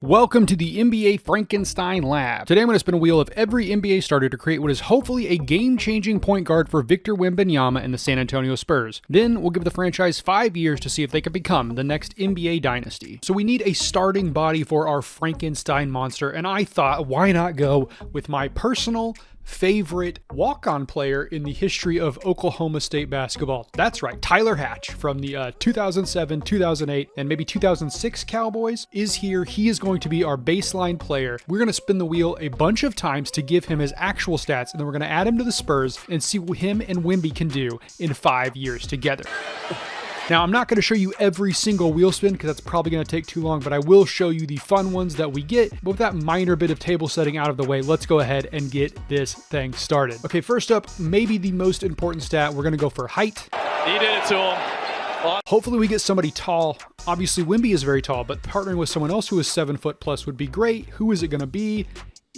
Welcome to the NBA Frankenstein Lab. Today I'm going to spin a wheel of every NBA starter to create what is hopefully a game-changing point guard for Victor Wembanyama and the San Antonio Spurs. Then we'll give the franchise 5 years to see if they can become the next NBA dynasty. So we need a starting body for our Frankenstein monster, and I thought, why not go with my personal favorite walk-on player in the history of Oklahoma State basketball. That's right, Tyler Hatch from the 2007, 2008, and maybe 2006 Cowboys is here. He is going to be our baseline player. We're going to spin the wheel a bunch of times to give him his actual stats, and then we're going to add him to the Spurs and see what him and Wemby can do in 5 years together. Now, I'm not going to show you every single wheel spin because that's probably going to take too long, but I will show you the fun ones that we get. But with that minor bit of table setting out of the way, let's go ahead and get this thing started. Okay, first up, maybe the most important stat, we're going to go for height. He did it to him. Hopefully we get somebody tall. Obviously, Wemby is very tall, but partnering with someone else who is 7 foot plus would be great. Who is it going to be?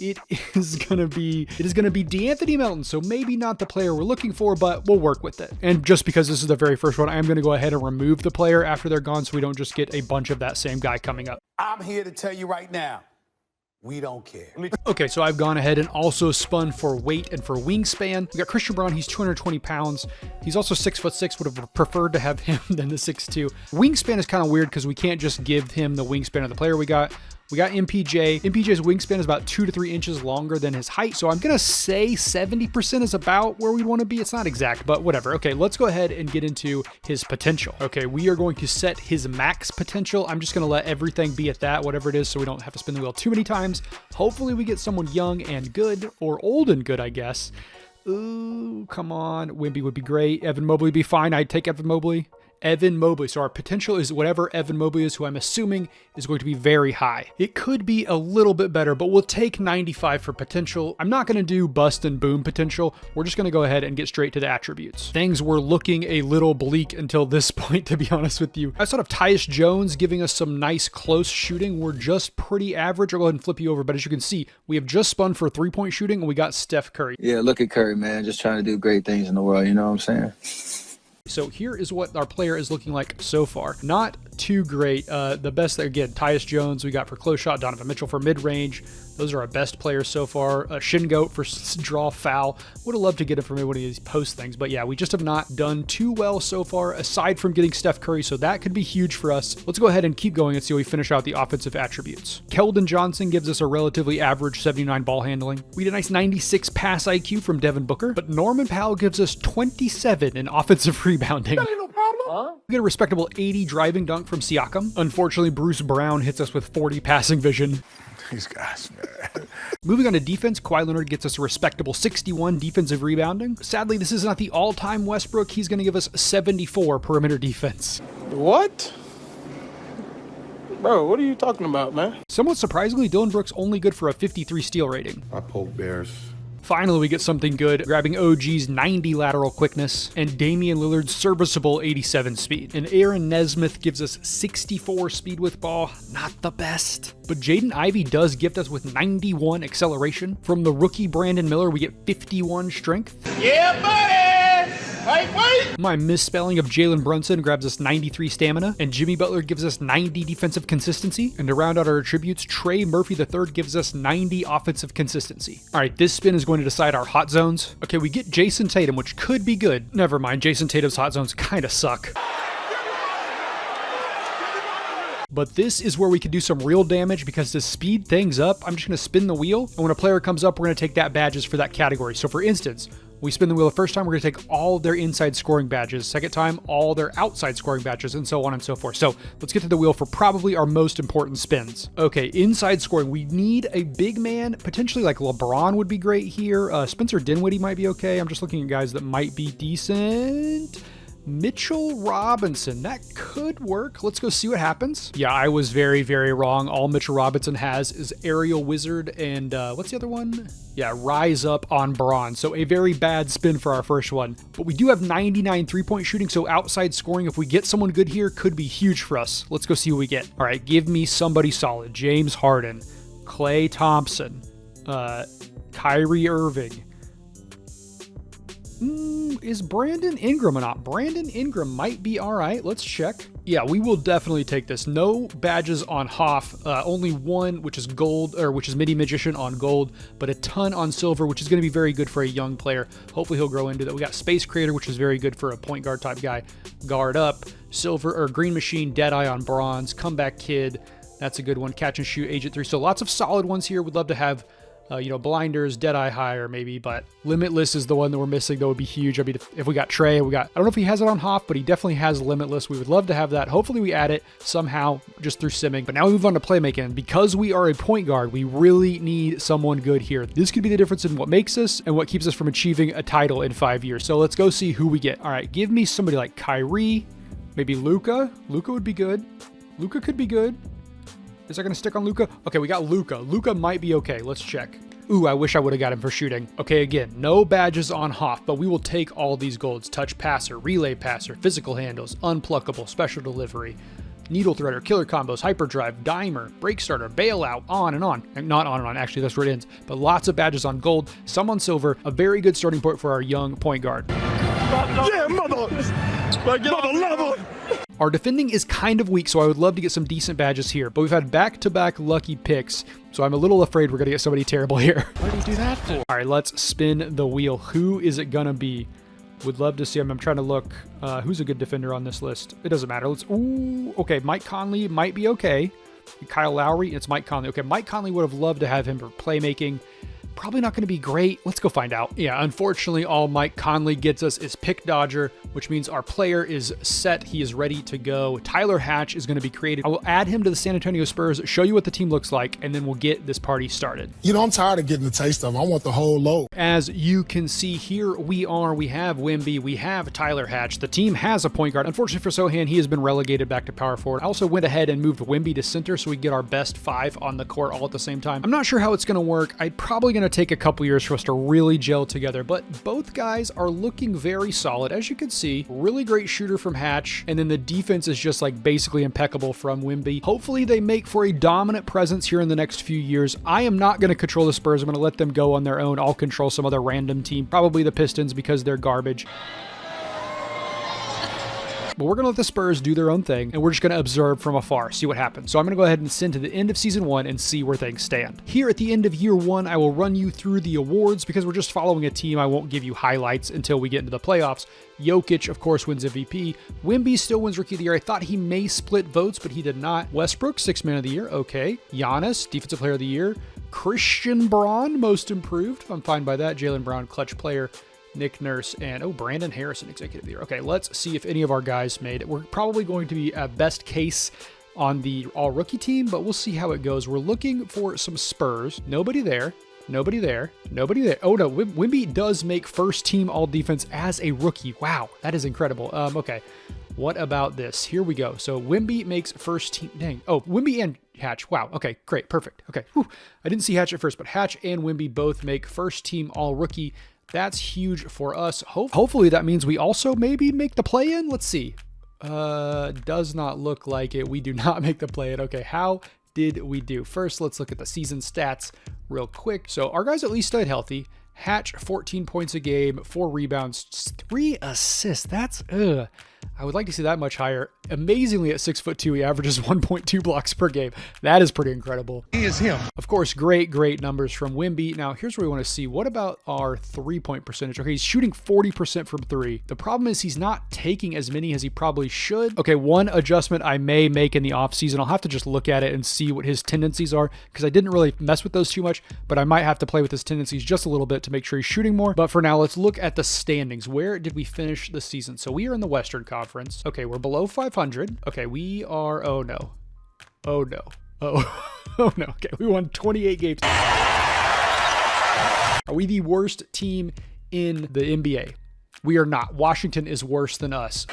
It is gonna be DeAnthony Melton, so maybe not the player we're looking for, but we'll work with it. And just because this is the very first one, I am gonna go ahead and remove the player after they're gone so we don't just get a bunch of that same guy coming up. I'm here to tell you right now, we don't care. Okay, so I've gone ahead and also spun for weight and for wingspan. We got Christian Braun, he's 220 pounds. He's also 6'6", would have preferred to have him than the 6'2". Wingspan is kind of weird because we can't just give him the wingspan of the player we got. We got MPJ. MPJ's wingspan is about 2 to 3 inches longer than his height. So I'm going to say 70% is about where we want to be. It's not exact, but whatever. Okay, let's go ahead and get into his potential. Okay, we are going to set his max potential. I'm just going to let everything be at that, whatever it is, so we don't have to spin the wheel too many times. Hopefully we get someone young and good, or old and good, I guess. Ooh, come on. Wemby would be great. Evan Mobley would be fine. I'd take Evan Mobley. Evan Mobley. So our potential is whatever Evan Mobley is, who I'm assuming is going to be very high. It could be a little bit better, but we'll take 95 for potential. I'm not going to do bust and boom potential. We're just going to go ahead and get straight to the attributes. Things were looking a little bleak until this point, to be honest with you. I saw Tyus Jones giving us some nice close shooting. We're just pretty average. I'll go ahead and flip you over, but as you can see, we have just spun for 3-point shooting and we got Steph Curry. Yeah, look at Curry, man. Just trying to do great things in the world. You know what I'm saying? So here is what our player is looking like so far. Not too great. The best, again, Tyus Jones we got for close shot, Donovan Mitchell for mid-range. Those are our best players so far. Shingoat for draw foul. Would have loved to get him from one of these post things. But yeah, we just have not done too well so far, aside from getting Steph Curry. So that could be huge for us. Let's go ahead and keep going and see how we finish out the offensive attributes. Keldon Johnson gives us a relatively average 79 ball handling. We get a nice 96 pass IQ from Devin Booker. But Norman Powell gives us 27 in offensive rebounding. That ain't no problem. Huh? We get a respectable 80 driving dunk from Siakam. Unfortunately, Bruce Brown hits us with 40 passing vision. These guys, man. Moving on to defense, Kawhi Leonard gets us a respectable 61 defensive rebounding. Sadly, this is not the all-time Westbrook. He's going to give us 74 perimeter defense. What? Bro, what are you talking about, man? Somewhat surprisingly, Dillon Brooks only good for a 53 steal rating. I poke bears. Finally, we get something good, grabbing OG's 90 lateral quickness and Damian Lillard's serviceable 87 speed. And Aaron Nesmith gives us 64 speed with ball, not the best. But Jaden Ivey does gift us with 91 acceleration. From the rookie Brandon Miller, we get 51 strength. Yeah, buddy! Wait! My misspelling of Jalen Brunson grabs us 93 stamina, and Jimmy Butler gives us 90 defensive consistency. And to round out our attributes, Trey Murphy III gives us 90 offensive consistency. All right, this spin is going to decide our hot zones. Okay, we get Jason Tatum, which could be good. Never mind, Jason Tatum's hot zones kind of suck. But this is where we can do some real damage because to speed things up, I'm just going to spin the wheel. And when a player comes up, we're going to take that badges for that category. So for instance, we spin the wheel the first time, we're going to take all their inside scoring badges. Second time, all their outside scoring badges, and so on and so forth. So let's get to the wheel for probably our most important spins. Okay, inside scoring. We need a big man. Potentially like LeBron would be great here. Spencer Dinwiddie might be okay. I'm just looking at guys that might be decent. Mitchell Robinson, that could work. Let's go see what happens. Yeah, I was very, very wrong. All Mitchell Robinson has is Aerial Wizard and what's the other one? Yeah, Rise Up on Braun. So a very bad spin for our first one. But we do have 99 three-point shooting, so outside scoring, if we get someone good here, could be huge for us. Let's go see what we get. All right, give me somebody solid. James Harden, Klay Thompson, Kyrie Irving, Is Brandon Ingram or not? Brandon Ingram might be all right. Let's check. Yeah, we will definitely take this. No badges on Hoff. Only one, which is gold, or which is Midi Magician on gold, but a ton on silver, which is going to be very good for a young player. Hopefully he'll grow into that. We got Space Creator, which is very good for a point guard type guy. Guard up, silver or Green Machine, Deadeye on bronze, Comeback Kid. That's a good one. Catch and Shoot, Agent 3. So lots of solid ones here. Would love to have Blinders, Deadeye higher maybe, but Limitless is the one that we're missing. That would be huge. I mean, if we got Trey, I don't know if he has it on Hoff, but he definitely has Limitless. We would love to have that. Hopefully we add it somehow just through simming. But now we move on to playmaking. And because we are a point guard, we really need someone good here. This could be the difference in what makes us and what keeps us from achieving a title in 5 years. So let's go see who we get. All right, give me somebody like Kyrie, maybe Luka. Luka would be good. Luka could be good. Is that going to stick on Luka? Okay, we got Luka. Luka might be okay. Let's check. Ooh, I wish I would have got him for shooting. Okay, again, no badges on Hoff, but we will take all these golds. Touch passer, relay passer, physical handles, unpluckable, special delivery, needle threader, killer combos, hyperdrive, dimer, break starter, bailout, on and on. Not on and on, actually, that's where it ends. But lots of badges on gold, some on silver. A very good starting point for our young point guard. Yeah, mother lover. Our defending is kind of weak, so I would love to get some decent badges here. But we've had back-to-back lucky picks, so I'm a little afraid we're going to get somebody terrible here. What did he do that for? All right, let's spin the wheel. Who is it going to be? Would love to see him. I'm trying to look. Who's a good defender on this list? It doesn't matter. Okay, Mike Conley might be okay. Kyle Lowry, it's Mike Conley. Okay, Mike Conley would have loved to have him for playmaking. Probably not going to be great. Let's go find out. Yeah, unfortunately, all Mike Conley gets us is Pick Dodger, which means our player is set. He is ready to go. Tyler Hatch is going to be created. I will add him to the San Antonio Spurs, show you what the team looks like, and then we'll get this party started. I'm tired of getting the taste of them. I want the whole load. As you can see here, we have Wemby, we have Tyler Hatch. The team has a point guard. Unfortunately for Sohan, he has been relegated back to power forward. I also went ahead and moved Wemby to center so we get our best 5 on the court all at the same time. I'm not sure how it's going to work. I'm probably going to take a couple years for us to really gel together, but both guys are looking very solid. As you can see, really great shooter from Hatch, and then the defense is just like basically impeccable from Wemby. Hopefully they make for a dominant presence here in the next few years. I am not going to control the Spurs. I'm going to let them go on their own. I'll control some other random team, probably the Pistons because they're garbage. But we're going to let the Spurs do their own thing, and we're just going to observe from afar, see what happens. So I'm going to go ahead and send to the end of Season 1 and see where things stand. Here at the end of Year 1, I will run you through the awards because we're just following a team. I won't give you highlights until we get into the playoffs. Jokic, of course, wins MVP. Wemby still wins Rookie of the Year. I thought he may split votes, but he did not. Westbrook, 6th Man of the Year. Okay. Giannis, Defensive Player of the Year. Christian Braun, Most Improved. I'm fine by that. Jaylen Brown, Clutch Player. Nick Nurse, and Brandon Harrison, Executive of the Year. Okay, let's see if any of our guys made it. We're probably going to be at best case on the all-rookie team, but we'll see how it goes. We're looking for some Spurs. Nobody there. Nobody there. Nobody there. Oh, no. Wemby does make first team all-defense as a rookie. Wow, that is incredible. Okay, what about this? Here we go. So Wemby makes first team. Dang. Oh, Wemby and Hatch. Wow. Okay, great. Perfect. Okay. Whew. I didn't see Hatch at first, but Hatch and Wemby both make first team all-rookie. That's huge for us. Hopefully that means we also maybe make the play-in. Let's see. Does not look like it. We do not make the play-in. Okay, how did we do? First, let's look at the season stats real quick. So our guys at least stayed healthy. Hatch, 14 points a game, 4 rebounds, 3 assists. That's, I would like to see that much higher. Amazingly, at 6'2", he averages 1.2 blocks per game. That is pretty incredible. He is him. Of course, great numbers from Wemby. Now, here's what we want to see. What about our 3-point percentage? Okay, he's shooting 40% from 3. The problem is he's not taking as many as he probably should. Okay, one adjustment I may make in the offseason. I'll have to just look at it and see what his tendencies are because I didn't really mess with those too much, but I might have to play with his tendencies just a little bit to make sure he's shooting more. But for now, let's look at the standings. Where did we finish the season? So we are in the Western Conference. Okay, we're below 500. Okay, we are, oh no. Oh no. Oh, oh no. Okay, we won 28 games. Are we the worst team in the NBA? We are not. Washington is worse than us.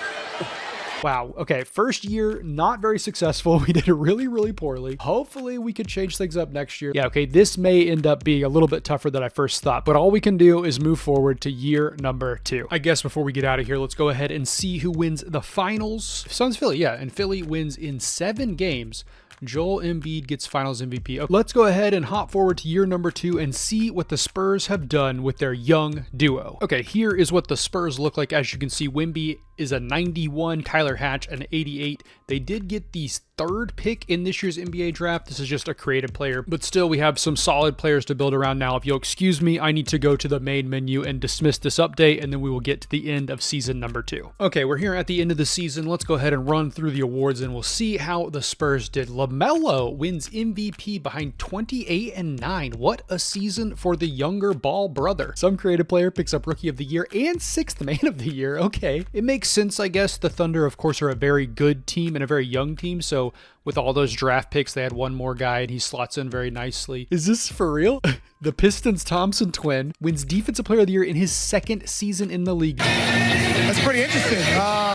Wow. Okay. First year, not very successful. We did really poorly. Hopefully we could change things up next year. Yeah. Okay. This may end up being a little bit tougher than I first thought, but all we can do is move forward to year number 2. I guess before we get out of here, let's go ahead and see who wins the finals. Suns Philly. Yeah. And Philly wins in 7 games. Joel Embiid gets finals MVP. Okay, let's go ahead and hop forward to year number 2 and see what the Spurs have done with their young duo. Okay, here is what the Spurs look like. As you can see, Wemby is a 91, Tyler Hatch an 88. They did get the 3rd pick in this year's NBA draft. This is just a creative player, but still we have some solid players to build around now. If you'll excuse me, I need to go to the main menu and dismiss this update, and then we will get to the end of season number 2. Okay, we're here at the end of the season. Let's go ahead and run through the awards and we'll see how the Spurs did. LaMelo wins MVP behind 28 and 9. What a season for the younger Ball brother. Some creative player picks up Rookie of the Year and 6th Man of the Year. Okay, it makes sense, I guess. The Thunder, of course, are a very good team and a very young team, so with all those draft picks, they had one more guy and he slots in very nicely. Is this for real? The Pistons Thompson twin wins Defensive Player of the Year in his 2nd season in the league. That's pretty interesting.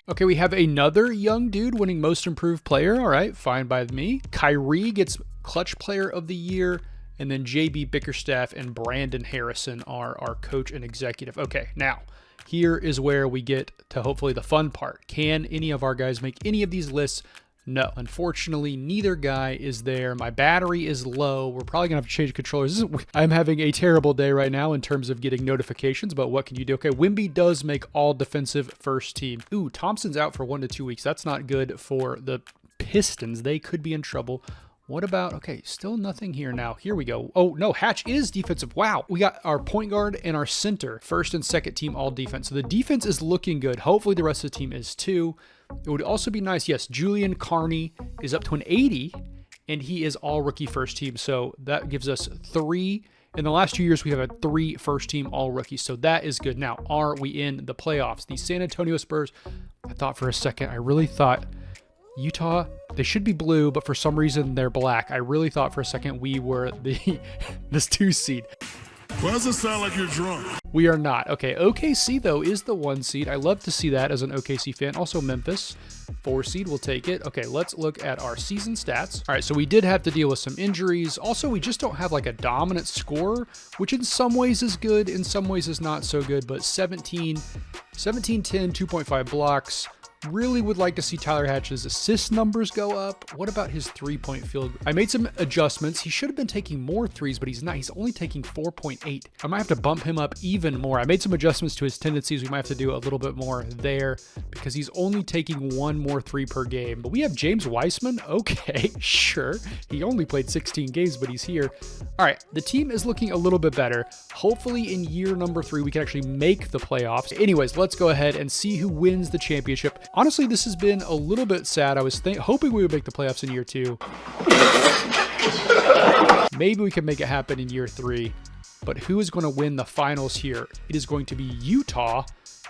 Okay, we have another young dude winning Most Improved Player. All right, fine by me. Kyrie gets Clutch Player of the Year. And then JB Bickerstaff and Brandon Harrison are our coach and executive. Okay, now here is where we get to hopefully the fun part. Can any of our guys make any of these lists? No, unfortunately, neither guy is there. My battery is low. We're probably gonna have to change controllers. I'm having a terrible day right now in terms of getting notifications, but what can you do? Okay, Wemby does make all defensive first team. Ooh, Thompson's out for 1 to 2 weeks. That's not good for the Pistons. They could be in trouble. What about, okay, still nothing here now. Here we go. Oh, no, Hatch is defensive. Wow. We got our point guard and our center, 1st and 2nd team all defense. So the defense is looking good. Hopefully the rest of the team is too. It would also be nice, yes, Julian Carney is up to an 80, and he is all rookie first team. So that gives us 3. In the last 2 years, we have had 3 first team all rookies. So that is good. Now, are we in the playoffs? The San Antonio Spurs, I thought for a second, I really thought Utah, they should be blue, but for some reason they're black. I really thought for a second we were this 2 seed. Why does it sound like you're drunk? We are not. Okay, OKC though is the 1 seed. I love to see that as an OKC fan. Also Memphis, 4 seed, we'll take it. Okay, let's look at our season stats. All right, so we did have to deal with some injuries. Also, we just don't have like a dominant scorer, which in some ways is good, in some ways is not so good, but 17, 10, 2.5 blocks. Really would like to see Tyler Hatch's assist numbers go up. What about his 3-point field? I made some adjustments. He should have been taking more threes, but he's not. He's only taking 4.8. I might have to bump him up even more. I made some adjustments to his tendencies. We might have to do a little bit more there because he's only taking 1 more 3 per game. But we have James Wiseman. Okay, sure. He only played 16 games, but he's here. All right, the team is looking a little bit better. Hopefully in year number 3, we can actually make the playoffs. Anyways, let's go ahead and see who wins the championship. Honestly, this has been a little bit sad. I was hoping we would make the playoffs in year 2. Maybe we can make it happen in year 3. But who is going to win the finals here? It is going to be Utah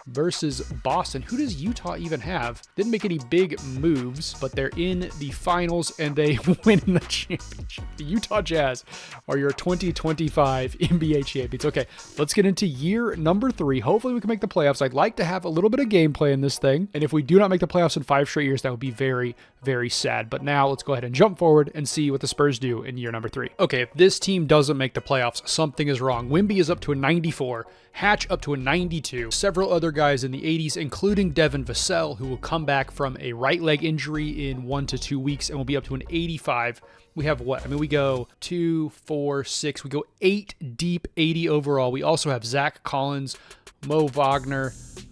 versus Boston. Who does Utah even have? Didn't make any big moves, but they're in the finals and they win the championship. The Utah Jazz are your 2025 NBA champions. Okay, let's get into year number 3. Hopefully we can make the playoffs. I'd like to have a little bit of gameplay in this thing. And if we do not make the playoffs in 5 straight years, that would be very, very sad. But now let's go ahead and jump forward and see what the Spurs do in year number 3. Okay, if this team doesn't make the playoffs, something is wrong. Wemby is up to a 94. Hatch up to a 92. Several other guys in the 80s, including Devin Vassell, who will come back from a right leg injury in 1 to 2 weeks and will be up to an 85. We have what? I mean, we go 2, 4, 6. We go 8 deep, 80 overall. We also have Zach Collins, Mo Wagner.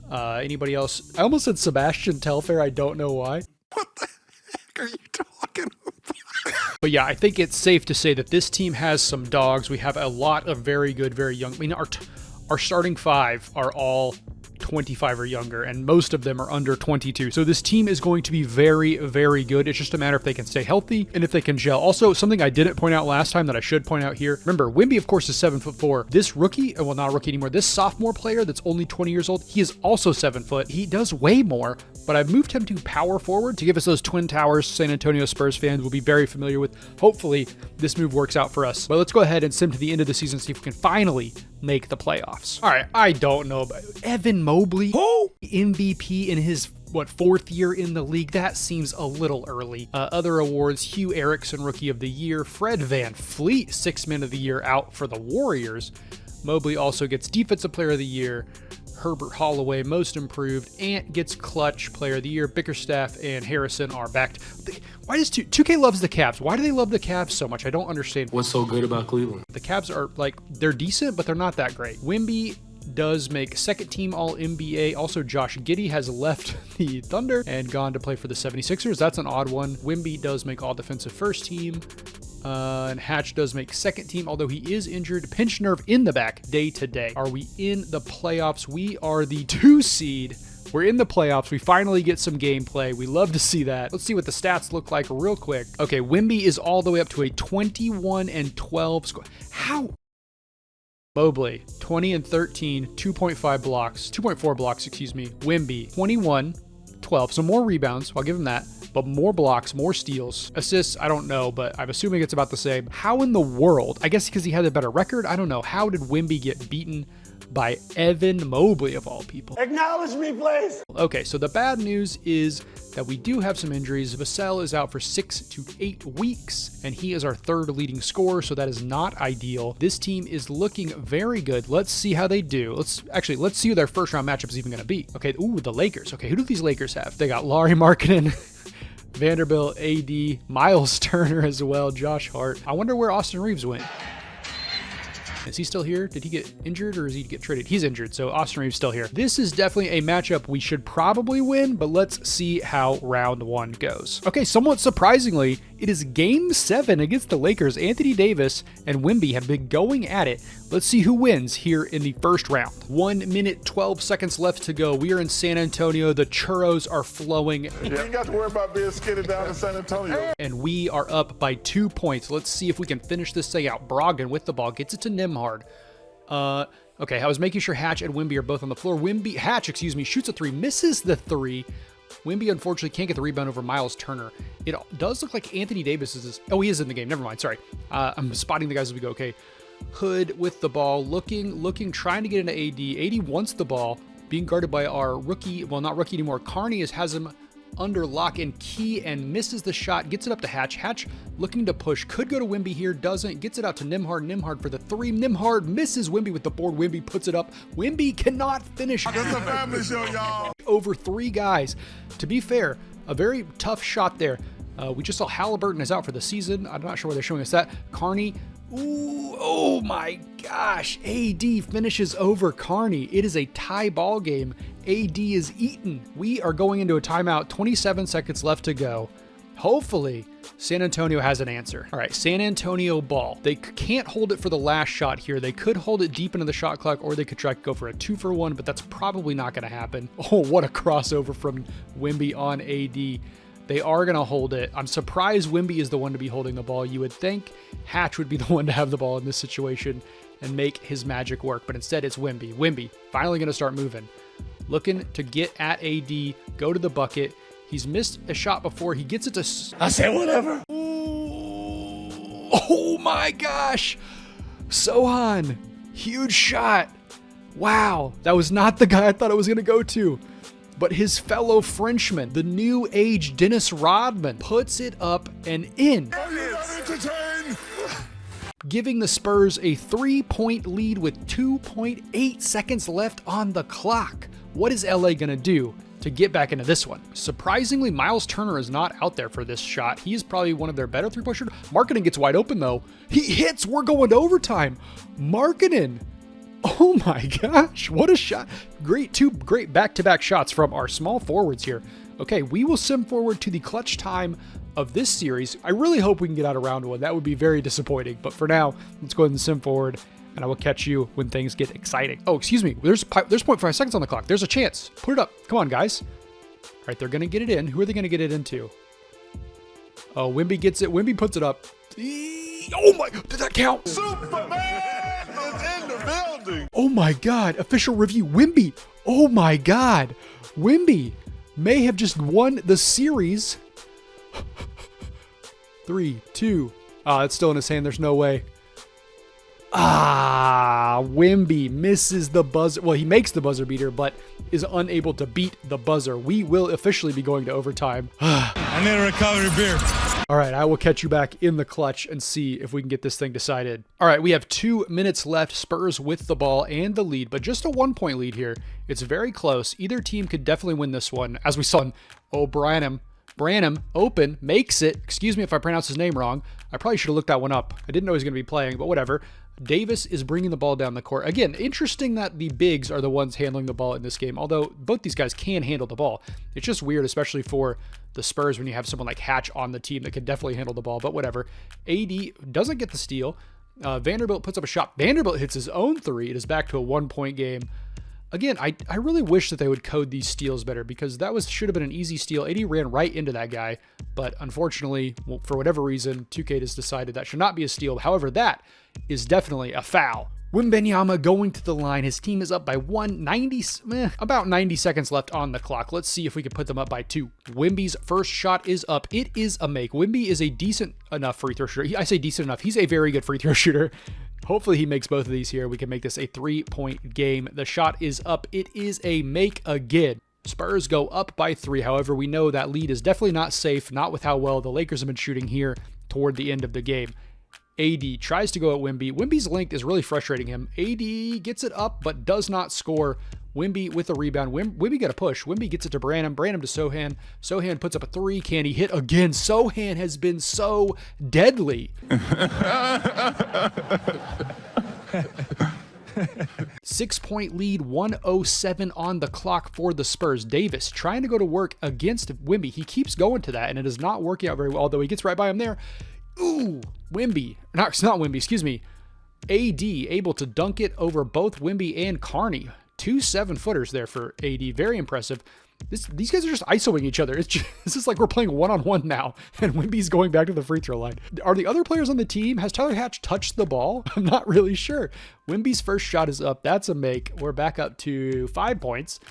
Anybody else? I almost said Sebastian Telfair. I don't know why. What the heck are you talking about? But yeah, I think it's safe to say that this team has some dogs. We have a lot of very good, very young. I mean, our starting 5 are all 25 or younger, and most of them are under 22. So this team is going to be very, very good. It's just a matter if they can stay healthy and if they can gel. Also, something I didn't point out last time that I should point out here. Remember, Wemby, of course, is 7'4". This rookie, well, not rookie anymore, this sophomore player that's only 20 years old, he is also 7 foot. He does way more, but I've moved him to power forward to give us those twin towers San Antonio Spurs fans will be very familiar with. Hopefully, this move works out for us. But let's go ahead and sim to the end of the season and see if we can finally make the playoffs. All right, I don't know, but Evan Mobley, MVP in his 4th year in the league? That seems a little early. Other awards: Hugh Erickson, Rookie of the Year; Fred VanVleet, 6th Man of the Year, out for the Warriors. Mobley also gets Defensive Player of the Year. Herbert Holloway, most improved. Ant gets clutch player of the year. Bickerstaff and Harrison are backed. Why does 2K loves the Cavs? Why do they love the Cavs so much? I don't understand. What's so good about Cleveland? The Cavs are like, they're decent, but they're not that great. Wemby does make second team all NBA. Also, Josh Giddey has left the Thunder and gone to play for the 76ers. That's an odd one. Wemby does make all defensive first team. And Hatch does make second team, although he is injured. Pinched nerve in the back day to day. Are we in the playoffs? We are the 2 seed. We're in the playoffs. We finally get some gameplay. We love to see that. Let's see what the stats look like real quick. Okay, Wemby is all the way up to a 21-12 score. How? Mobley, 20 and 13, 2.5 blocks, 2.4 blocks, excuse me. Wemby, 21, 12. So more rebounds, I'll give him that, but more blocks, more steals. Assists, I don't know, but I'm assuming it's about the same. How in the world, I guess because he had a better record, I don't know. How did Wemby get beaten by Evan Mobley of all people? Acknowledge me, please. Okay, so the bad news is that we do have some injuries. Vassell is out for 6 to 8 weeks, and he is our 3rd leading scorer, so that is not ideal. This team is looking very good. Let's see how they do. Let's see who their first round matchup is even going to be. Okay, ooh, the Lakers. Okay, who do these Lakers have? They got Lauri Markkanen, Vanderbilt, AD, Miles Turner as well, Josh Hart. I wonder where Austin Reeves went. Is he still here? Did he get injured or is he get traded? He's injured, so Austin Reeves still here. This is definitely a matchup we should probably win, but let's see how round 1 goes. Okay, somewhat surprisingly, it is game 7 against the Lakers. Anthony Davis and Wemby have been going at it. Let's see who wins here in the first round. 1 minute, 12 seconds left to go. We are in San Antonio. The churros are flowing. You ain't got to worry about being skinny down in San Antonio. And we are up by 2 points. Let's see if we can finish this thing out. Brogdon with the ball gets it to Nimhard. Okay, I was making sure Hatch and Wemby are both on the floor. Hatch, shoots a 3, misses the 3. Wemby unfortunately can't get the rebound over Miles Turner. It does look like Anthony Davis is, oh, he is in the game. Never mind. Sorry. I'm spotting the guys as we go. Okay. Hood with the ball, looking, trying to get into AD. AD wants the ball, being guarded by our rookie, well, not rookie anymore. Carney has him under lock and key and misses the shot, gets it up to Hatch. Hatch looking to push, could go to Wemby here, doesn't, gets it out to Nimhard. Nimhard for the 3. Nimhard misses Wemby with the board. Wemby puts it up. Wemby cannot finish. It's a family show, y'all. Over 3 guys. To be fair, a very tough shot there. We just saw Halliburton is out for the season. I'm not sure why they're showing us that. Carney, ooh, oh my gosh. AD finishes over Carney. It is a tie ball game. AD is eaten. We are going into a timeout. 27 seconds left to go. Hopefully, San Antonio has an answer. All right, San Antonio ball. They can't hold it for the last shot here. They could hold it deep into the shot clock, or they could try to go for a 2-for-1, but that's probably not going to happen. Oh, what a crossover from Wemby on AD. They are going to hold it. I'm surprised Wemby is the one to be holding the ball. You would think Hatch would be the one to have the ball in this situation and make his magic work, but instead it's Wemby. Wemby finally going to start moving. Looking to get at AD, go to the bucket. He's missed a shot before. He gets it to... I say whatever. Ooh, oh my gosh. Sohan, huge shot. Wow, that was not the guy I thought it was going to go to. But his fellow Frenchman, the new age Dennis Rodman, puts it up and in. Giving the Spurs a 3-point lead with 2.8 seconds left on the clock. What is LA going to do to get back into this one? Surprisingly, Miles Turner is not out there for this shot. He is probably one of their better 3-point shooters. Markkanen gets wide open though. He hits. We're going to overtime. Markkanen. Oh my gosh, what a shot. Two great back-to-back shots from our small forwards here. Okay, we will sim forward to the clutch time of this series. I really hope we can get out of round 1. That would be very disappointing. But for now, let's go ahead and sim forward, and I will catch you when things get exciting. Oh, excuse me. There's 0.5 seconds on the clock. There's a chance. Put it up. Come on, guys. All right, they're going to get it in. Who are they going to get it into? Oh, Wemby gets it. Wemby puts it up. Oh my, did that count? Superman is in the building. Oh my God, official review, Wemby. Oh my God, Wemby may have just won the series. 3, 2. It's still in his hand, there's no way. Wemby misses the buzzer. Well, he makes the buzzer beater, but is unable to beat the buzzer. We will officially be going to overtime. I need a recovery beer. All right, I will catch you back in the clutch and see if we can get this thing decided. All right, we have 2 minutes left. Spurs with the ball and the lead, but just a 1-point lead here. It's very close. Either team could definitely win this one. As we saw in Branham open, makes it. Excuse me if I pronounce his name wrong. I probably should have looked that one up. I didn't know he was going to be playing, but whatever. Davis is bringing the ball down the court. Again, interesting that the bigs are the ones handling the ball in this game, although both these guys can handle the ball. It's just weird, especially for the Spurs when you have someone like Hatch on the team that can definitely handle the ball, but whatever. AD doesn't get the steal. Vanderbilt puts up a shot. Vanderbilt hits his own 3. It is back to a 1-point game. Again, I really wish that they would code these steals better because that should have been an easy steal. AD ran right into that guy, but unfortunately, for whatever reason, 2K has decided that should not be a steal. However, that is definitely a foul. Wembanyama going to the line. His team is up by about 90 seconds left on the clock. Let's see if we can put them up by 2. Wemby's first shot is up. It is a make. Wemby is a decent enough free throw shooter. I say decent enough. He's a very good free throw shooter. Hopefully he makes both of these here. We can make this a 3-point game. The shot is up. It is a make again. Spurs go up by 3. However, we know that lead is definitely not safe, not with how well the Lakers have been shooting here toward the end of the game. AD tries to go at Wemby. Wemby's length is really frustrating him. AD gets it up, but does not score. Wemby with a rebound. Wemby got a push. Wemby gets it to Branham. Branham to Sohan. Sohan puts up a 3. Can he hit again? Sohan has been so deadly. 6-point lead, 1:07 on the clock for the Spurs. Davis trying to go to work against Wemby. He keeps going to that, and it is not working out very well, although he gets right by him there. Ooh, Wemby. It's not Wemby, excuse me. AD able to dunk it over both Wemby and Carney. 2 7-footers there for AD. Very impressive. These guys are just ISOing each other. It's just like we're playing one-on-one now, and Wemby's going back to the free throw line. Are the other players on the team? Has Tyler Hatch touched the ball? I'm not really sure. Wemby's first shot is up. That's a make. We're back up to 5 points.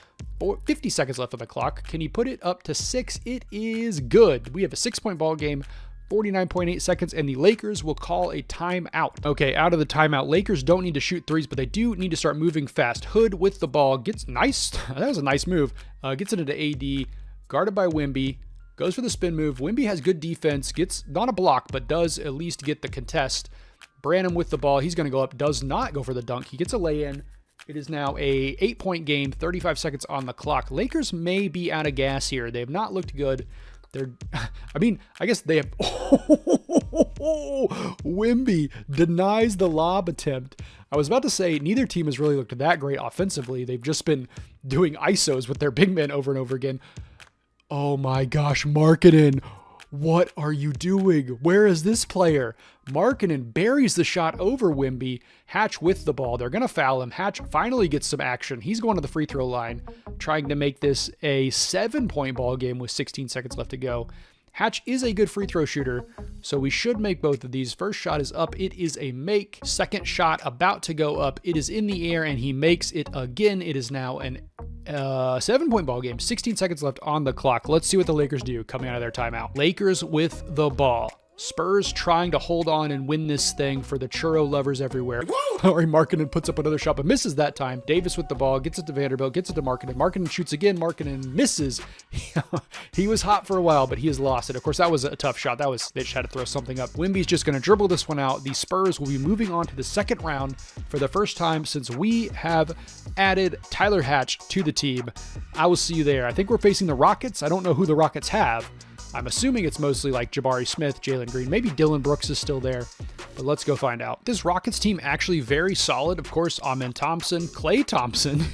50 seconds left on the clock. Can he put it up to 6? It is good. We have a 6-point ball game. 49.8 seconds, and the Lakers will call a timeout. Okay, out of the timeout. Lakers don't need to shoot threes, but they do need to start moving fast. Hood with the ball. Gets nice. That was a nice move. Gets it into AD. Guarded by Wemby. Goes for the spin move. Wemby has good defense. Gets not a block, but does at least get the contest. Branham with the ball. He's going to go up. Does not go for the dunk. He gets a lay-in. It is now a 8-point game. 35 seconds on the clock. Lakers may be out of gas here. They have not looked good. I guess they have. Wemby denies the lob attempt. I was about to say neither team has really looked that great offensively. They've just been doing ISOs with their big men over and over again. Oh my gosh, Markkanen. What are you doing? Where is this player? Markkanen buries the shot over Wemby. Hatch with the ball. They're going to foul him. Hatch finally gets some action. He's going to the free throw line, trying to make this a 7-point ball game with 16 seconds left to go. Hatch is a good free throw shooter, so we should make both of these. First shot is up. It is a make. Second shot about to go up. It is in the air, and he makes it again. It is now an 7-point ball game. 16 seconds left on the clock. Let's see what the Lakers do coming out of their timeout. Lakers with the ball. Spurs trying to hold on and win this thing for the churro lovers everywhere. Or Markkanen puts up another shot, but misses that time. Davis with the ball, gets it to Vanderbilt, gets it to Markkanen. Markkanen shoots again. Markkanen misses. He was hot for a while, but he has lost it. Of course, that was a tough shot. They just had to throw something up. Wemby's just going to dribble this one out. The Spurs will be moving on to the second round for the first time since we have added Tyler Hatch to the team. I will see you there. I think we're facing the Rockets. I don't know who the Rockets have. I'm assuming it's mostly like Jabari Smith, Jalen Green. Maybe Dylan Brooks is still there, but let's go find out. This Rockets team actually very solid. Of course, Amen Thompson, Klay Thompson,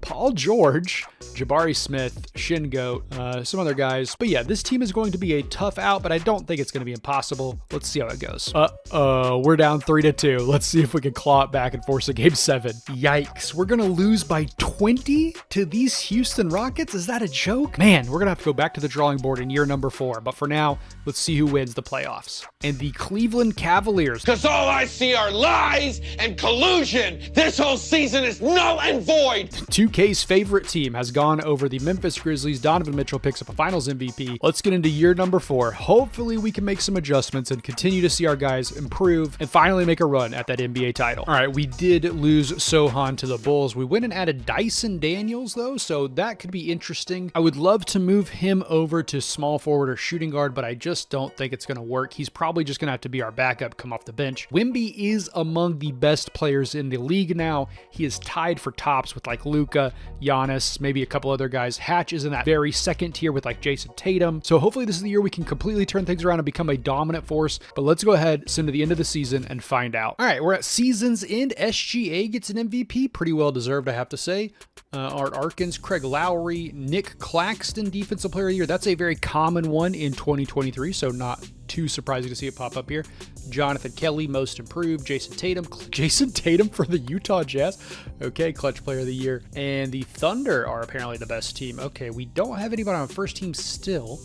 Paul George, Jabari Smith, Shingo, some other guys. But yeah, this team is going to be a tough out, but I don't think it's going to be impossible. Let's see how it goes. We're down 3-2. Let's see if we can claw it back and force a game 7. Yikes. We're going to lose by 20 to these Houston Rockets? Is that a joke? Man, we're going to have to go back to the drawing board in year number 4. But for now, let's see who wins the playoffs. And the Cleveland Cavaliers. Because all I see are lies and collusion. This whole season is null and void. 2K K's favorite team has gone over the Memphis Grizzlies. Donovan Mitchell picks up a finals MVP. Let's get into year number 4. Hopefully we can make some adjustments and continue to see our guys improve and finally make a run at that NBA title. All right, we did lose Sohan to the Bulls. We went and added Dyson Daniels though, so that could be interesting. I would love to move him over to small forward or shooting guard, but I just don't think it's going to work. He's probably just going to have to be our backup, come off the bench. Wemby is among the best players in the league now. He is tied for tops with like Luka, Giannis, maybe a couple other guys. Hatch is in that very second tier with like Jason Tatum. So hopefully this is the year we can completely turn things around and become a dominant force. But let's go ahead, send to the end of the season and find out. All right, we're at season's end. SGA gets an MVP. Pretty well deserved, I have to say. Art Arkins, Craig Lowry, Nick Claxton, Defensive Player of the Year. That's a very common one in 2023, so not too surprising to see it pop up here. Jonathan Kelly, Most Improved. Jason Tatum for the Utah Jazz. Okay, Clutch Player of the Year. And the Thunder are apparently the best team. Okay, we don't have anybody on first team still.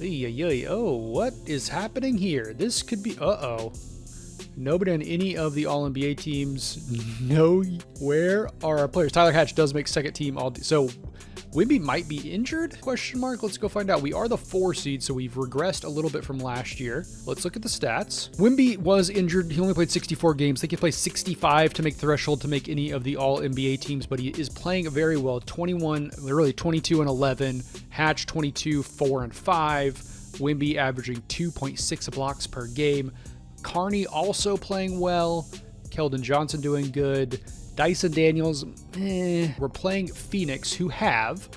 Oh, what is happening here? This could be, nobody on any of the All-NBA teams. No, where are our players? Tyler Hatch does make second team so Wemby might be injured? Question mark. Let's go find out. We are the 4 seed, so we've regressed a little bit from last year. Let's look at the stats. Wemby was injured. He only played 64 games. They can play 65 to make threshold to make any of the All-NBA teams, but he is playing very well. 22 and 11. Hatch 22, 4 and 5. Wemby averaging 2.6 blocks per game. Carney also playing well. Keldon Johnson doing good. Dyson Daniels, We're playing Phoenix, who have,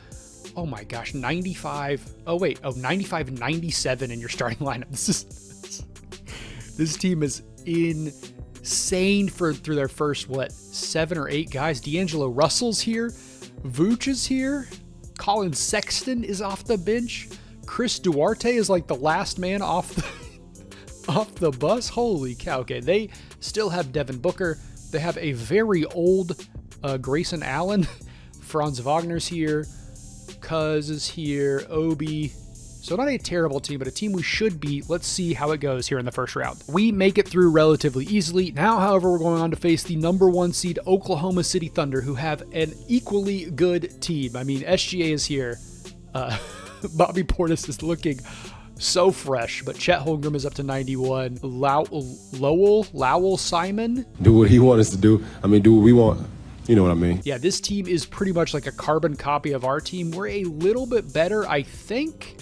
oh my gosh, 95 and 97 in your starting lineup. This team is insane through their first, 7 or 8 guys. D'Angelo Russell's here. Vooch is here. Colin Sexton is off the bench. Chris Duarte is like the last man off the bus. Holy cow. Okay, they still have Devin Booker. They have a very old Grayson Allen. Franz Wagner's here. Cuz is here. Obi. So not a terrible team, but a team we should beat. Let's see how it goes here in the first round. We make it through relatively easily. Now, however, we're going on to face the number 1 seed Oklahoma City Thunder, who have an equally good team. I mean, SGA is here. Bobby Portis is looking so fresh, but Chet Holmgren is up to 91. Lowell Simon. Do what he wants us to do. I mean, do what we want. You know what I mean? Yeah, this team is pretty much like a carbon copy of our team. We're a little bit better, I think,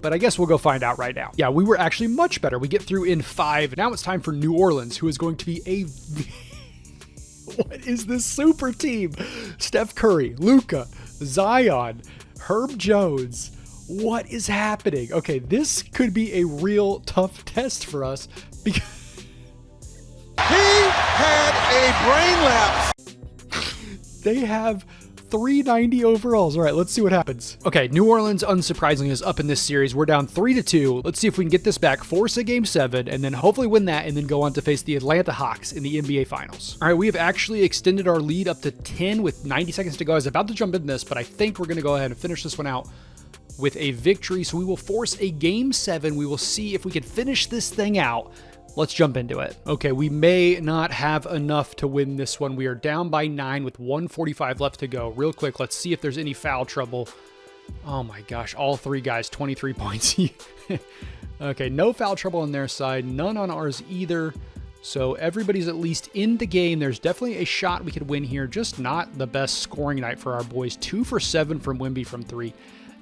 but I guess we'll go find out right now. Yeah, we were actually much better. We get through in 5. Now it's time for New Orleans, who is going to be a... What is this super team? Steph Curry, Luka, Zion, Herb Jones. What is happening? Okay, this could be a real tough test for us because He had a brain lapse. they have 390 overalls. All right, let's see what happens. Okay, New Orleans, unsurprisingly, is up in this series. We're down 3-2. Let's see if we can get this back, force a game 7, and then hopefully win that, and then go on to face the Atlanta Hawks in the NBA Finals. All right, we have actually extended our lead up to 10 with 90 seconds to go. I was about to jump in this, but I think we're going to go ahead and finish this one out with a victory. So we will force a game 7. We will see if we can finish this thing out. Let's jump into it. Okay, we may not have enough to win this one. We are down by 9 with 1:45 left to go. Real quick, let's see if there's any foul trouble. Oh my gosh, all 3 guys, 23 points. Okay, no foul trouble on their side, none on ours either. So everybody's at least in the game. There's definitely a shot we could win here, just not the best scoring night for our boys. 2 for 7 from Wemby from 3.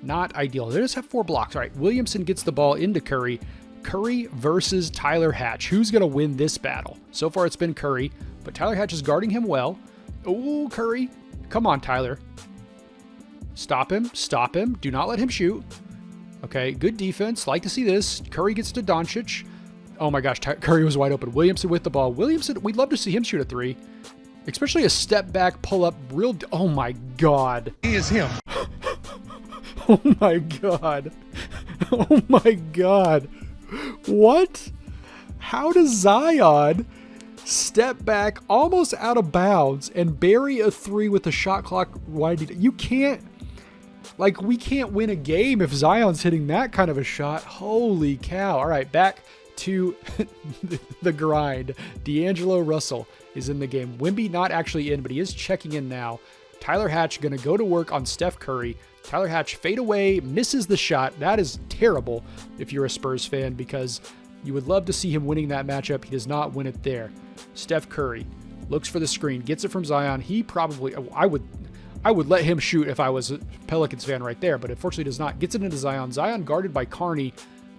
Not ideal. They just have 4 blocks. All right, Williamson gets the ball into Curry. Curry versus Tyler Hatch. Who's going to win this battle? So far, it's been Curry, but Tyler Hatch is guarding him well. Oh, Curry. Come on, Tyler. Stop him. Stop him. Do not let him shoot. Okay, good defense. Like to see this. Curry gets to Doncic. Oh my gosh, Curry was wide open. Williamson with the ball. Williamson, we'd love to see him shoot a 3. Especially a step back, pull up, oh my God. He is him. Oh my God. Oh my God. What? How does Zion step back almost out of bounds and bury a 3 with the shot clock winding? You can't, like, we can't win a game if Zion's hitting that kind of a shot. Holy cow. All right, back to the grind. D'Angelo Russell is in the game. Wemby not actually in, but he is checking in now. Tyler Hatch going to go to work on Steph Curry. Tyler Hatch fade away, misses the shot. That is terrible if you're a Spurs fan, because you would love to see him winning that matchup. He does not win it there. Steph Curry looks for the screen, gets it from Zion. He probably, I would let him shoot if I was a Pelicans fan right there, but unfortunately does not. Gets it into Zion. Zion guarded by Carney.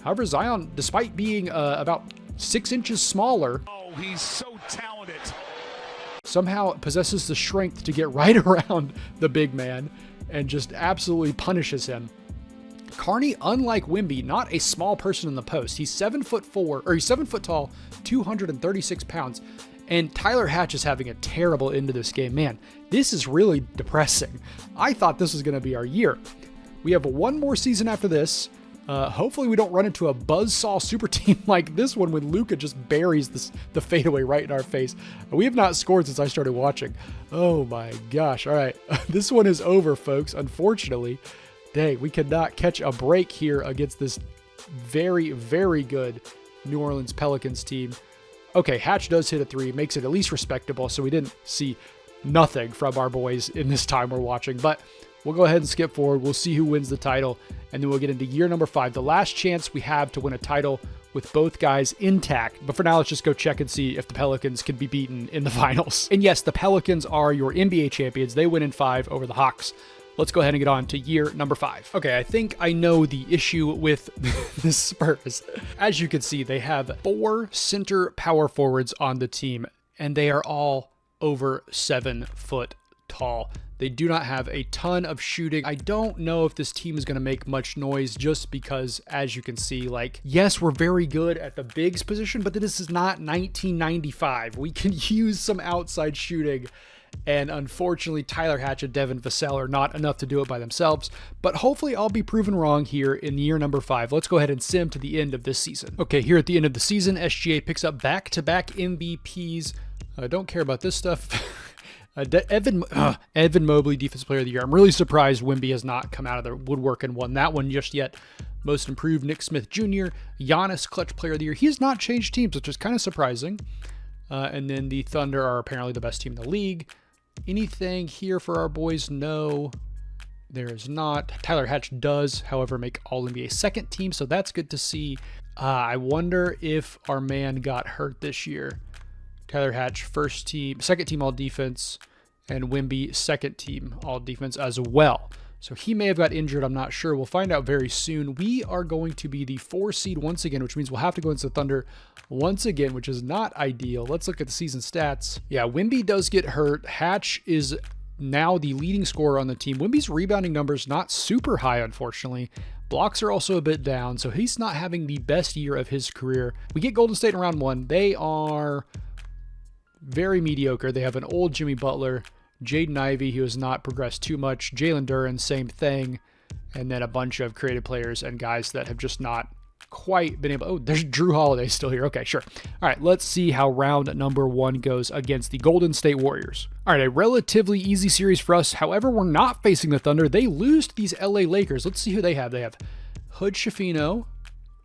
However, Zion, despite being about 6 inches smaller, Oh, he's so talented. somehow possesses the strength to get right around the big man and just absolutely punishes him. Carney, unlike Wemby, not a small person in the post. He's 7'4", or he's 7 foot tall, 236 pounds. And Tyler Hatch is having a terrible end to this game. Man, this is really depressing. I thought this was going to be our year. We have one more season after this. Hopefully we don't run into a buzzsaw super team like this one when Luka just buries the fadeaway right in our face. We have not scored since I started watching. Oh my gosh. All right. This one is over, folks. Unfortunately, dang, we could not catch a break here against this very, very good New Orleans Pelicans team. Okay, Hatch does hit a 3, makes it at least respectable, so we didn't see nothing from our boys in this time we're watching, but we'll go ahead and skip forward. We'll see who wins the title, and then we'll get into year number 5, the last chance we have to win a title with both guys intact. But for now, let's just go check and see if the Pelicans can be beaten in the finals. And yes, the Pelicans are your NBA champions. They win in 5 over the Hawks. Let's go ahead and get on to year number 5. Okay, I think I know the issue with the Spurs. As you can see, they have 4 center power forwards on the team, and they are all over 7 foot tall. They do not have a ton of shooting. I don't know if this team is going to make much noise just because, as you can see, like, yes, we're very good at the bigs position, but this is not 1995. We can use some outside shooting. And unfortunately, Tyler Hatch and Devin Vassell are not enough to do it by themselves. But hopefully I'll be proven wrong here in year number 5. Let's go ahead and sim to the end of this season. Okay, here at the end of the season, SGA picks up back-to-back MVPs. I don't care about this stuff. Evan Mobley, Defensive Player of the Year. I'm really surprised Wemby has not come out of the woodwork and won that one just yet. Most Improved, Nick Smith Jr. Giannis, Clutch Player of the Year. He has not changed teams, which is kind of surprising. And then the Thunder are apparently the best team in the league. Anything here for our boys? No, there is not. Tyler Hatch does, however, make All-NBA second team, so that's good to see. I wonder if our man got hurt this year. Tyler Hatch, first team, second team All-Defense, and Wemby, second team All-Defense as well. So he may have got injured. I'm not sure. We'll find out very soon. We are going to be the 4 seed once again, which means we'll have to go into the Thunder once again, which is not ideal. Let's look at the season stats. Yeah, Wemby does get hurt. Hatch is now the leading scorer on the team. Wemby's rebounding numbers not super high, unfortunately. Blocks are also a bit down, so he's not having the best year of his career. We get Golden State in round 1. They are very mediocre. They have an old Jimmy Butler, Jaden Ivey, who has not progressed too much, Jalen Duren, same thing, and then a bunch of creative players and guys that have just not quite been able. Oh, there's Drew Holiday still here. Okay, sure. All right, let's see how round number 1 goes against the Golden State Warriors. All right, a relatively easy series for us. However, we're not facing the Thunder. They lose to these LA Lakers. Let's see who they have. They have Hood Schifino,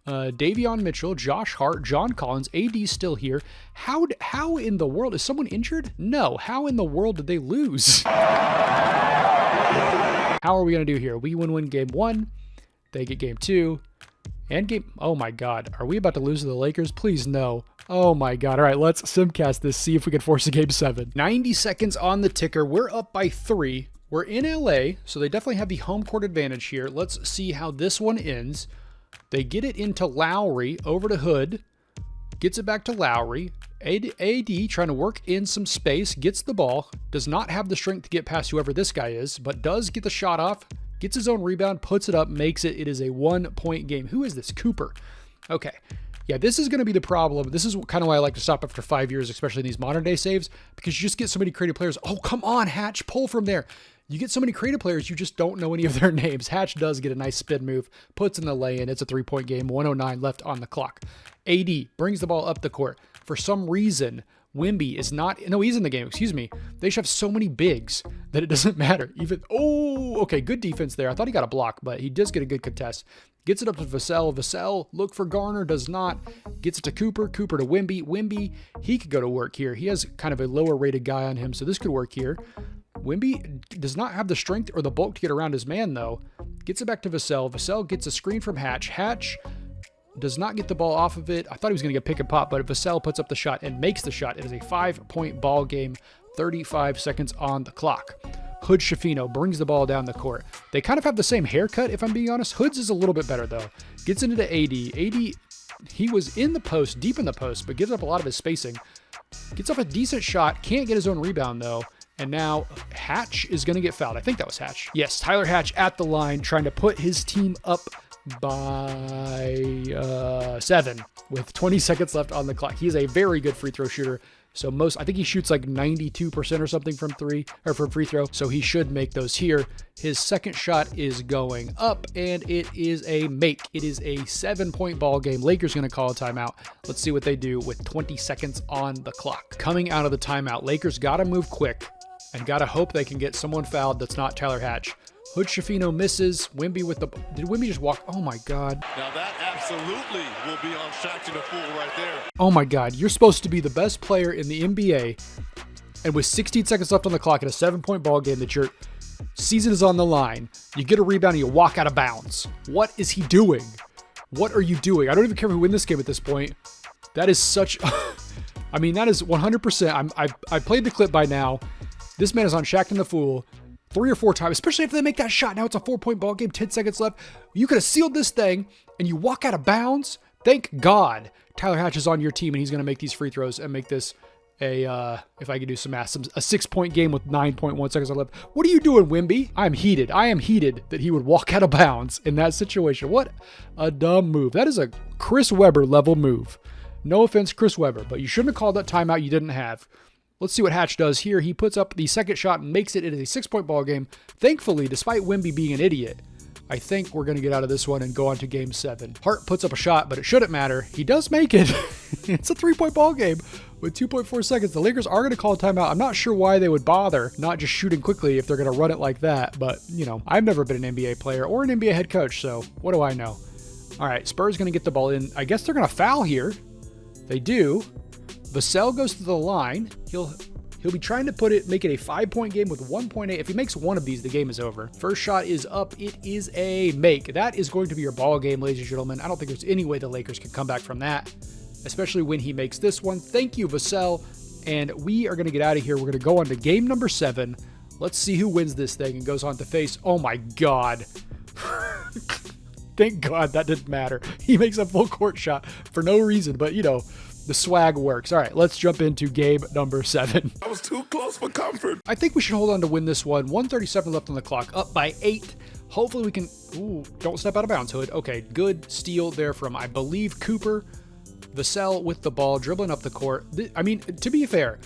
Davion Mitchell, Josh Hart, John Collins. AD's still here. How in the world is someone injured? No. How in the world did they lose? How are we gonna do here? We win game 1. They get game 2 and game. Oh my God, are we about to lose to the Lakers? Please no. Oh my God. All right, let's simcast this. See if we can force a game 7. 90 seconds on the ticker. We're up by 3. We're in LA, so they definitely have the home court advantage here. Let's see how this one ends. They get it into Lowry, over to Hood, gets it back to Lowry. AD trying to work in some space, gets the ball, does not have the strength to get past whoever this guy is, but does get the shot off, gets his own rebound, puts it up, makes it. It is a 1-point game. Who is this? Cooper. Okay. Yeah, this is going to be the problem. This is kind of why I like to stop after 5 years, especially in these modern day saves, because you just get so many creative players. Oh, come on, Hatch, pull from there. You get so many creative players, you just don't know any of their names. Hatch does get a nice spin move, puts in the lay-in. It's a 3-point game, 109 left on the clock. AD brings the ball up the court. For some reason, Wemby is not, no, he's in the game, excuse me. They just have so many bigs that it doesn't matter. Okay, good defense there. I thought he got a block, but he does get a good contest. Gets it up to Vassell. Vassell, look for Garner, does not. Gets it to Cooper. Cooper to Wemby. Wemby, he could go to work here. He has kind of a lower rated guy on him, so this could work here. Wemby does not have the strength or the bulk to get around his man, though. Gets it back to Vassell. Vassell gets a screen from Hatch. Hatch does not get the ball off of it. I thought he was going to get pick and pop, but Vassell puts up the shot and makes the shot. It is a 5-point ball game, 35 seconds on the clock. Hood Schifino brings the ball down the court. They kind of have the same haircut, if I'm being honest. Hood's is a little bit better, though. Gets into the AD. AD, he was in the post, deep in the post, but gives up a lot of his spacing. Gets off a decent shot. Can't get his own rebound, though. And now Hatch is going to get fouled. I think that was Hatch. Yes, Tyler Hatch at the line trying to put his team up by 7 with 20 seconds left on the clock. He's a very good free throw shooter. So I think he shoots like 92% or something from free throw. So he should make those here. His second shot is going up and it is a make. It is a 7-point ball game. Lakers going to call a timeout. Let's see what they do with 20 seconds on the clock. Coming out of the timeout, Lakers got to move quick and got to hope they can get someone fouled that's not Tyler Hatch. Hood Schifino misses. Wemby with the... Did Wemby just walk? Oh, my God. Now that absolutely will be on Shaqtin' a Fool right there. Oh, my God. You're supposed to be the best player in the NBA, and with 16 seconds left on the clock in a 7-point ball game that your season is on the line, you get a rebound and you walk out of bounds. What is he doing? What are you doing? I don't even care who win this game at this point. That is such... I mean, that is 100%. I've played the clip by now. This man is on Shaqtin' the Fool 3 or 4 times, especially if they make that shot. Now it's a 4-point ball game, 10 seconds left. You could have sealed this thing and you walk out of bounds. Thank God Tyler Hatch is on your team and he's going to make these free throws and make this if I could do some math, a 6-point game with 9.1 seconds left. What are you doing, Wemby? I'm heated. I am heated that he would walk out of bounds in that situation. What a dumb move. That is a Chris Webber level move. No offense, Chris Webber, but you shouldn't have called that timeout you didn't have. Let's see what Hatch does here. He puts up the second shot and makes it. It is a 6-point ball game. Thankfully, despite Wemby being an idiot, I think we're going to get out of this one and go on to game 7. Hart puts up a shot, but it shouldn't matter. He does make it. It's a 3-point ball game with 2.4 seconds. The Lakers are going to call a timeout. I'm not sure why they would bother not just shooting quickly if they're going to run it like that. But, you know, I've never been an NBA player or an NBA head coach, so what do I know? All right, Spurs going to get the ball in. I guess they're going to foul here. They do. Vassell goes to the line. He'll be trying to make it a 5-point game with 1.8. If he makes one of these, the game is over. First shot is up. It is a make. That is going to be your ball game, ladies and gentlemen. I don't think there's any way the Lakers can come back from that, especially when he makes this one. Thank you, Vassell. And we are going to get out of here. We're going to go on to game number 7. Let's see who wins this thing and goes on to face. Oh, my God. Thank God that didn't matter. He makes a full court shot for no reason, but, you know, the swag works. All right, let's jump into game number 7. I was too close for comfort. I think we should hold on to win this one. 1:37 left on the clock, up by 8. Hopefully we can... Ooh, don't step out of bounds, Hood. Okay, good steal there from, I believe, Cooper. Vassell with the ball, dribbling up the court. I mean, to be fair,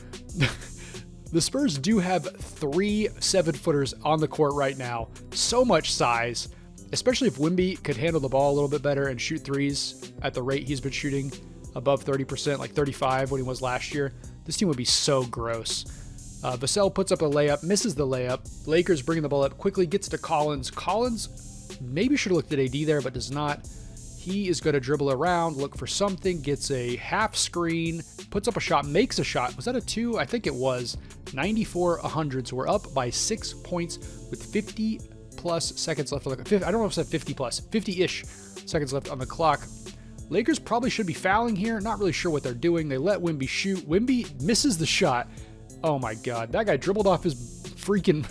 the Spurs do have 3 7-footers on the court right now. So much size, especially if Wemby could handle the ball a little bit better and shoot threes at the rate he's been shooting. Above 30%, like 35 when he was last year. This team would be so gross. Vassell puts up a layup, misses the layup. Lakers bringing the ball up quickly, gets to Collins. Collins maybe should have looked at AD there, but does not. He is going to dribble around, look for something, gets a half screen, puts up a shot, makes a shot. Was that a 2? I think it was. 94-100. So we're up by 6 points with 50 plus seconds left on the clock. I don't know if I said 50 plus, 50-ish seconds left on the clock. Lakers probably should be fouling here. Not really sure what they're doing. They let Wemby shoot. Wemby misses the shot. Oh my God. That guy dribbled off his freaking...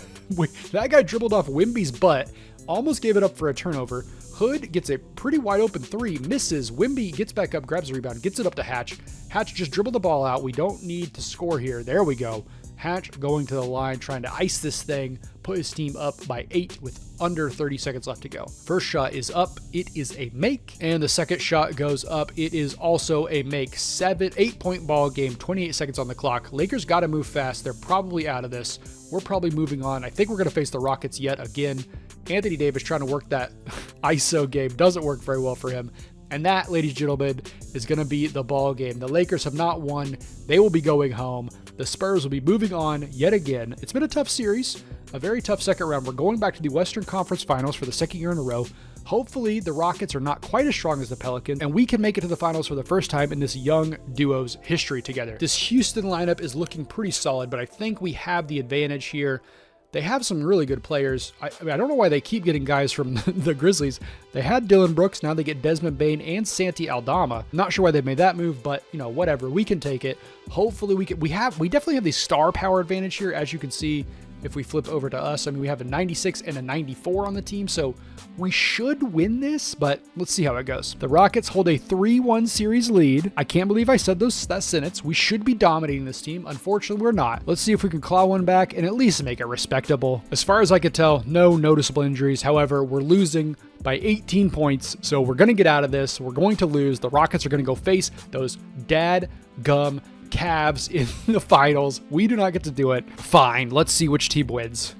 that guy dribbled off Wemby's butt. Almost gave it up for a turnover. Hood gets a pretty wide open 3. Misses. Wemby gets back up, grabs the rebound, gets it up to Hatch. Hatch just dribbled the ball out. We don't need to score here. There we go. Hatch going to the line, trying to ice this thing, put his team up by 8 with under 30 seconds left to go. First shot is up. It is a make. And the second shot goes up. It is also a make. 8-point ball game, 28 seconds on the clock. Lakers got to move fast. They're probably out of this. We're probably moving on. I think we're going to face the Rockets yet again. Anthony Davis trying to work that ISO game. Doesn't work very well for him. And that, ladies and gentlemen, is going to be the ball game. The Lakers have not won. They will be going home. The Spurs will be moving on yet again. It's been a tough series, a very tough second round. We're going back to the Western Conference Finals for the second year in a row. Hopefully, the Rockets are not quite as strong as the Pelicans, and we can make it to the finals for the first time in this young duo's history together. This Houston lineup is looking pretty solid, but I think we have the advantage here. They have some really good players. I don't know why they keep getting guys from the Grizzlies. They had Dylan Brooks, now they get Desmond Bane and Santi Aldama. Not sure why they made that move, but you know, whatever. We can take it. Hopefully we definitely have the star power advantage here, as you can see. If we flip over to us, I mean, we have a 96 and a 94 on the team, so we should win this, but let's see how it goes. The Rockets hold a 3-1 series lead. I can't believe I said that sentence. We should be dominating this team. Unfortunately, we're not. Let's see if we can claw one back and at least make it respectable. As far as I could tell, no noticeable injuries. However, we're losing by 18 points, so we're going to get out of this. We're going to lose. The Rockets are going to go face those dad-gum Cavs in the finals. We do not get to do it. Fine, let's see which team wins.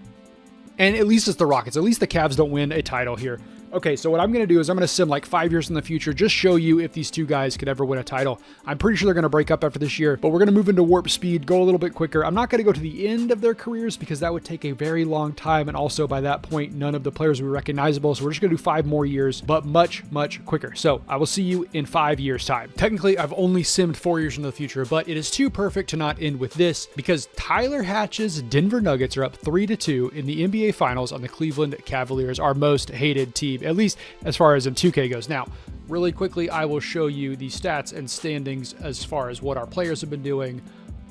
And at least it's the Rockets. At least the Cavs don't win a title here. Okay, so what I'm going to do is I'm going to sim like 5 years in the future, just show you if these two guys could ever win a title. I'm pretty sure they're going to break up after this year, but we're going to move into warp speed, go a little bit quicker. I'm not going to go to the end of their careers because that would take a very long time, and also by that point, none of the players will be recognizable, so we're just going to do 5 more years, but much, much quicker. So I will see you in 5 years' time. Technically, I've only simmed 4 years into the future, but it is too perfect to not end with this because Tyler Hatch's Denver Nuggets are up 3-2 in the NBA Finals on the Cleveland Cavaliers, our most hated team, at least as far as in 2K goes. Now, really quickly, I will show you the stats and standings as far as what our players have been doing.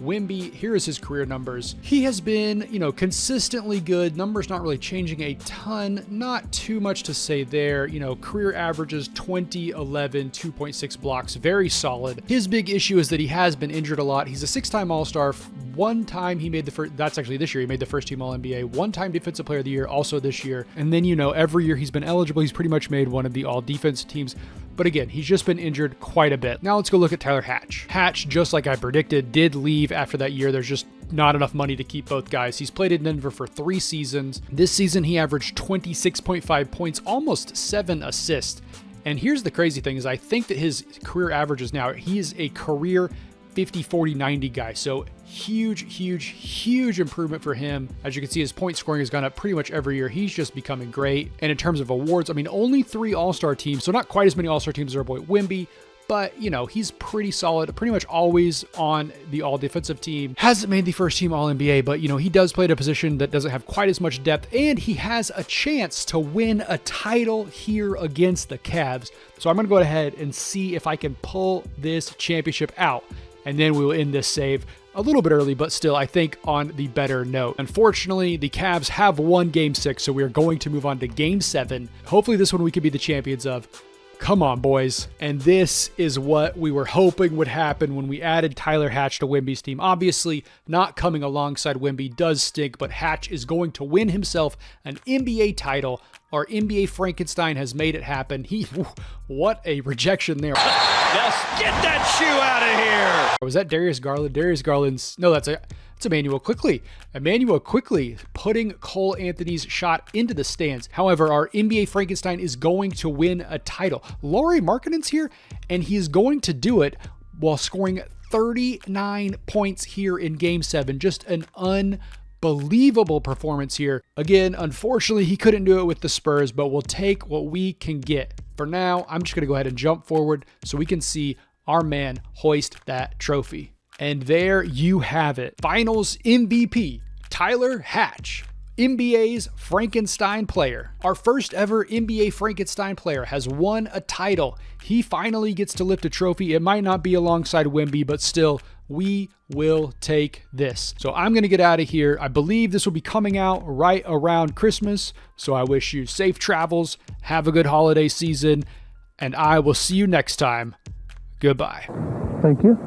Wemby, here is his career numbers. He has been, you know, consistently good. Numbers not really changing a ton. Not too much to say there. You know, career averages 20, 11, 2.6 blocks. Very solid. His big issue is that he has been injured a lot. He's a 6-time All-Star. One time he made the first, that's actually this year, he made the first team All-NBA. 1-time Defensive Player of the Year, also this year. And then, you know, every year he's been eligible. He's pretty much made one of the All-Defense teams. But again, he's just been injured quite a bit. Now let's go look at Tyler Hatch. Hatch, just like I predicted, did leave after that year. There's just not enough money to keep both guys. He's played in Denver for 3 seasons. This season, he averaged 26.5 points, almost 7 assists. And here's the crazy thing is I think that his career averages now, he is a career 50, 40, 90 guy. So huge improvement for him. As you can see, his point scoring has gone up pretty much every year. He's just becoming great. And in terms of awards, I mean, only 3 All-Star teams, so not quite as many All-Star teams as our boy Wemby, but, you know, he's pretty solid, pretty much always on the all-defensive team. Hasn't made the first team All-NBA, but, you know, he does play at a position that doesn't have quite as much depth, and he has a chance to win a title here against the Cavs. So I'm going to go ahead and see if I can pull this championship out, and then we will end this save a little bit early, but still, I think on the better note. Unfortunately, the Cavs have won Game 6, so we are going to move on to Game 7. Hopefully this one we could be the champions of. Come on, boys. And this is what we were hoping would happen when we added Tyler Hatch to Wemby's team. Obviously, not coming alongside Wemby does stink, but Hatch is going to win himself an NBA title. Our NBA Frankenstein has made it happen. What a rejection there. Yes, get that shoe out of here. Was that Darius Garland? Darius Garland's, no, it's Emmanuel Quickley. Emmanuel Quickley putting Cole Anthony's shot into the stands. However, our NBA Frankenstein is going to win a title. Lauri Markkanen's here, and he is going to do it while scoring 39 points here in Game 7. Just an unbelievable performance here. Again, unfortunately, he couldn't do it with the Spurs, but we'll take what we can get. For now, I'm just going to go ahead and jump forward so we can see our man hoist that trophy. And there you have it. Finals MVP, Tyler Hatch, NBA's Frankenstein player. Our first ever NBA Frankenstein player has won a title. He finally gets to lift a trophy. It might not be alongside Wemby, but still, we will take this. So I'm going to get out of here. I believe this will be coming out right around Christmas. So I wish you safe travels. Have a good holiday season. And I will see you next time. Goodbye. Thank you.